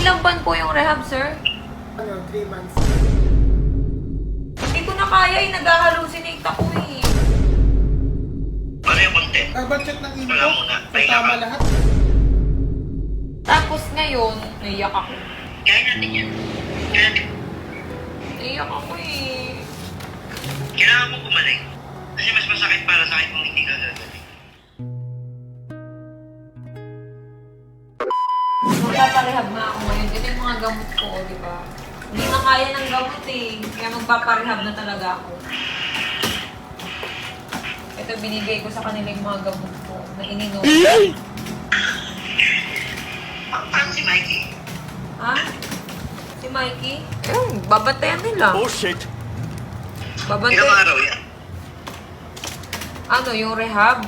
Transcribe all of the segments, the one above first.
ilang buwan po yung rehab, sir? 3 months. Hindi ko na kaya eh. Nag-hallucinate ako eh. Ano yung content? Double check ng info. Wala muna. Kung Pahinga tama ka. lahat. Tapos ngayon, naiyak ako. Kaya natin yan. Kaya natin. Naiyak ako eh. Kailangan mo gumaling. Kasi mas masakit para sa akin kung hindi ka gagaling. Magpaparehab na ako ngayon. Ito yung mga gamot ko, di ba? Hindi na kaya ng gamot eh. Kaya magpaparehab na talaga ako. Ito, binibigay ko sa kanila yung mga gamot ko na ininom. Paano si Mikey? Ha? Si Mikey? Babantayan nila. Oh shit! Ilang Babantayan. araw yan? Ano, yung rehab?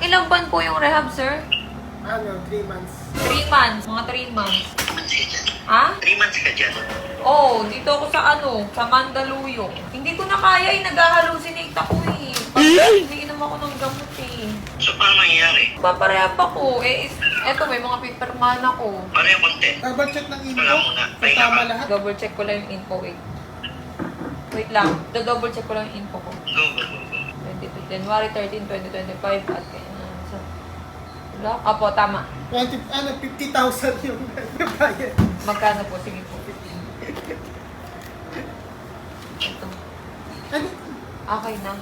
Ilang buwan po yung rehab, sir? 3 months. 3 months. Mga 3 months. 3 months ka dyan. Ha? 3 months ka dyan. Oo, dito ako sa sa Mandaluyong. Hindi ko na kaya eh, nag-hallucinate ako eh. Pag iniinom ako ng gamot eh. So, paano mangyayari? Paparehab ako. Eto, may mga pipirmahan ako. Paano yung content? Double check ng info. Wala muna. Kung Pahinga tama ka. lahat. Double check ko lang yung info, wait. Wait lang, double check ko lang yung info ko. Go, go, go, go. January 13, 2025 at wala? Apo, tama. 50,000 yung bayad. Magkano po? Sige po. Ito. Ano? Okay na.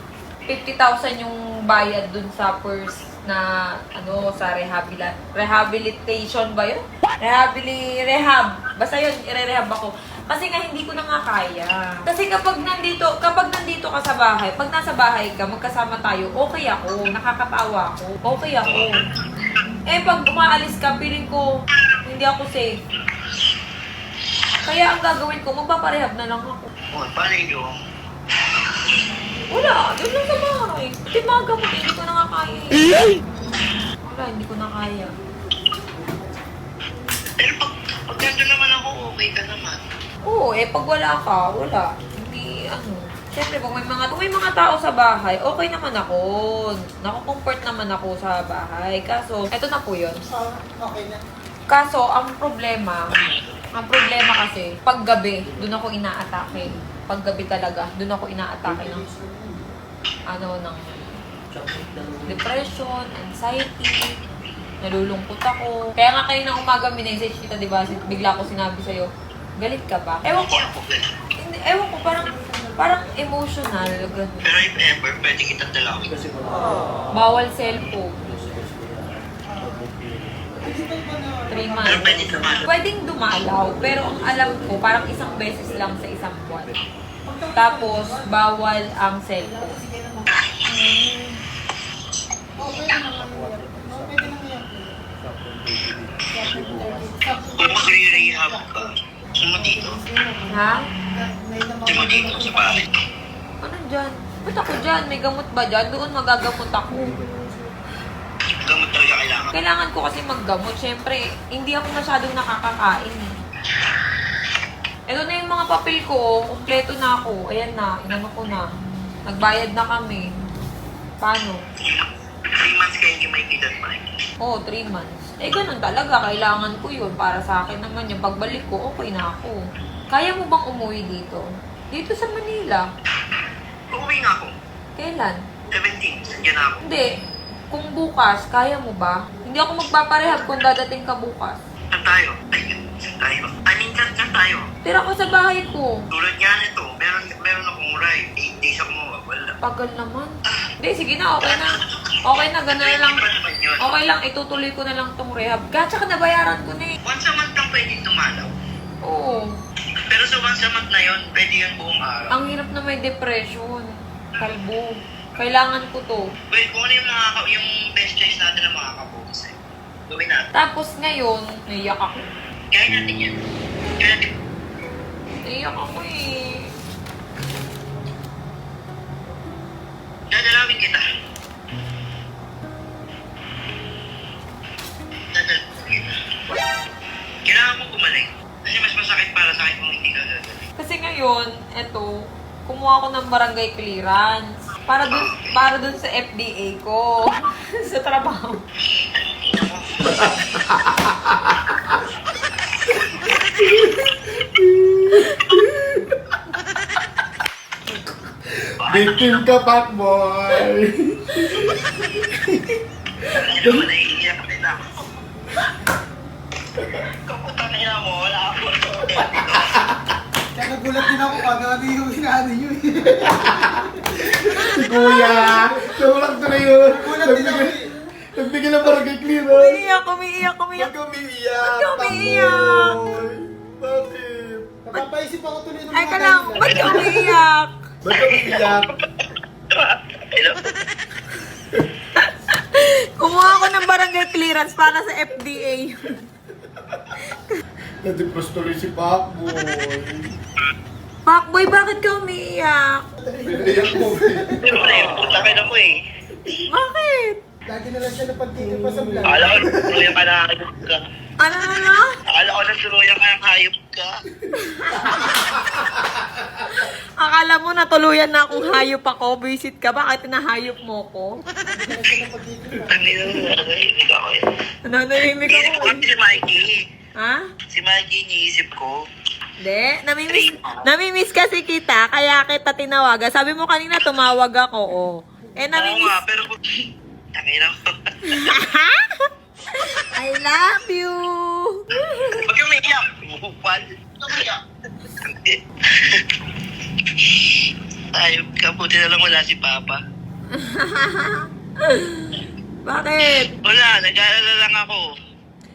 50,000 yung bayad dun sa first na sa rehabilitation ba yun? Rehab. Basta yun, i-rehab ako. Kasi nga hindi ko na nga kaya. Kasi kapag nandito ka sa bahay, pag nasa bahay ka, magkasama tayo, okay ako, nakakatawa ako, okay ako. Eh pag umaalis ka, feeling ko hindi ako safe. Kaya ang gagawin ko, magpaparehab na lang ako. Oh, paano yung Wala, doon lang sa bahay. Kasi mga gamot, hindi ko na nga kaya eh. Wala, hindi ko na kaya. Pero pag nandun naman ako, okay ka naman. Oo, pag wala ka, wala. Hindi, Siyempre, pag may mga tao sa bahay, okay naman ako. Naku-comfort naman ako sa bahay. Kaso, eto na po yun. So, okay na. Kaso, ang problema kasi, pag gabi, doon ako inaatake. Pag gabi talaga, doon ako inaatake ng depression, anxiety, nalulungkot ako. Kaya nga kayo ng umaga, minessage kita, di ba? Bigla ko sinabi sa'yo, galit ka ba? Ewan ko, Hindi ako ganun. ewan ko, parang emotional. Ganun. Pero if ever, pwede kitang dalawin. Bawal cellphone. 3 Pero months. pwede naman. Pwedeng dumalaw, pero ang alam ko, parang isang beses lang sa isang buwan. Tapos, bawal ang cellphone. Okay na naman yan. Pwede na yan. Kung magre-rehab ka, sumo dito. Ha? Sumo dito sa bahay. Ano dyan? Ba't ako dyan? May gamot ba dyan? Doon magagamot ako. Gamot talaga kailangan. Kailangan ko kasi maggamot. Siyempre, hindi ako masyadong nakakakain eh. Ito na yung mga papel ko. Kompleto na ako. Ayan na. Inano ko na. Nagbayad na kami. Paano? 3 months ka hindi may kitan pa. Oo, 3 months. Ganun talaga. Kailangan ko yun. Para sa akin naman yung pagbalik ko, okay na ako. Kaya mo bang umuwi dito? Dito sa Manila. Uuwi nga ako. Kailan? 17, nandiyan na ako. Hindi. Kung bukas, kaya mo ba? Hindi ako magpaparehab kung dadating ka bukas. Saan tayo? Saan tayo? Saan tayo? Tira ko sa bahay ko. Tulad nga nito, meron akong ride. 8 days ako mawawala. Pagal naman. Hindi, sige na, okay na. Okay na, gano'n na lang. Hindi pa naman yun. Okay lang, itutuloy ko na lang tong rehab. Tsaka nabayaran ko na eh. Once a month lang pwede tumalaw. Oo. Pero sa once a month na yun, pwede yun buong araw. Ang hirap na may depression. Kalbo. Kailangan ko to. Wait, kung ano yung best choice natin na makakabukas eh. Gawin natin. Tapos ngayon, naiyak ako. Kaya natin yan. Kaya natin. Naiyak ako eh. Dadalawin kita. Dadalawin kita. Kailangan mo gumaling. Kasi mas masakit para sa akin kung hindi ka gagaling. Kasi ngayon, eto, kumuha ko ng barangay clearance. Para dun sa FDA ko. Sa trabaho. Tingnan mo. Victim ka, Pacboy. Ano mo, naiiyak ka na. Kaputang ina mo, wala ako. Kaya nagulat din ako kung ano yung inaano nyo eh. Si Kuya. Nawalang ko na yun. Nagulat din ako eh. Nagbigay ng barangay clearance. Umiiyak. Huwag ka umiiyak. Ba't ka umiiyak? Pacboy. Bakit? Napapaisip ako tuloy ng Ay ka lang, ba't ka umiiyak? Ba't ka umiiyak? Kumuha ako ng barangay clearance para sa FDA. Nadipros tuloy si Pacboy. Pacboy, bakit ka umiiyak? Pinayak mo. Siyempre, puta ka na mo eh. Bakit? Lagi na lang siya napagtigil pa sa vlog. Akala ko tuluyan ka na hayop ka. Ano? Akala ko na tuluyan ka ng hayop ka. Akala mo natuluyan na akong hayop ako, visit ka, bakit tinahayop mo ko? Lagi na lang siya napagtigil pa. Ang ina mo, nahihimik ako eh. Nanahimik Iniisip ako ko eh. kasi si Mikey. Ha? Si Mikey, iniisip ko. Hindi, namimiss kasi kita, kaya kita tinawagan. Sabi mo kanina tumawag ako, oh. Eh, Oo nga, namimiss. pero ang ina mo. I love you. Huwag kang umiiyak. Bupal. Huwag kang umiiyak. Ayop ka, buti na lang wala si Papa. Bakit? Wala, nag-aalala lang ako.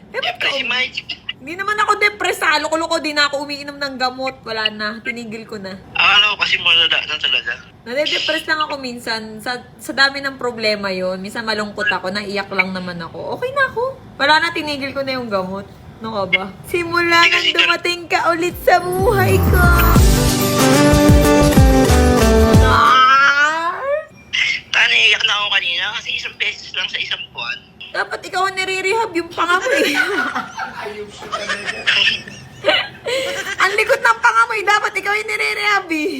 Eh, ba't ka Si Mikey. Hindi naman ako depresa. Loko-loko, di na ako umiinom ng gamot. Wala na. Tinigil ko na. Akala ko kasi malala na talaga. Nade-depress lang ako minsan. Sa dami ng problema yon. Minsan malungkot ako. Naiyak lang naman ako. Okay na ako. Wala na. Tinigil ko na yung gamot. Ano ka ba? Simula nang dumating ka ulit sa buhay ko. Tana, iyak na ako kanina kasi isang beses lang sa isang buwan. Dapat ikaw ang nire-rehab yung pangamoy. Ang likot ng pangamoy. Dapat ikaw yung nire-rehab eh.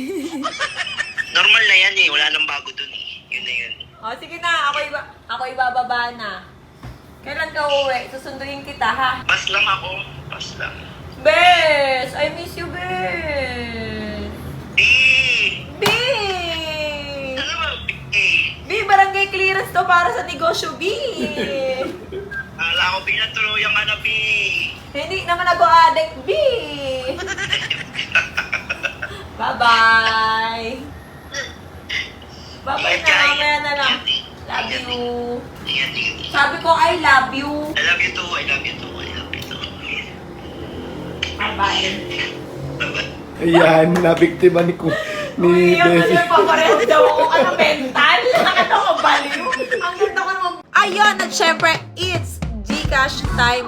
Normal na yan eh, wala nang bago dun eh. Yun na yun. O, sige na. Ako ibababa na. Kailan ka uwi? Susunduin kita, ha? Pas lang ako, pas lang. Bes! I miss you, Bes! Eh, B! ano ba? Eh, B, barangay clearance to para sa negosyo, B! akala ko pinatuluyan ka na, B. Hindi naman ako addict, B! Bye-bye! Bye-bye na, mamaya na lang. Love you. Ingat, ingat. Sabi ko, I love you. I love you too, I love you too, I love you too. Bye-bye. Bye-bye. Ayan, nabiktima ni Uy, ang Bessie. ganda pa pareho daw ako. Ano, mental? Ano ko, baliw? Ang ganda ko naman. Ayun, at syempre, it's Gcash time.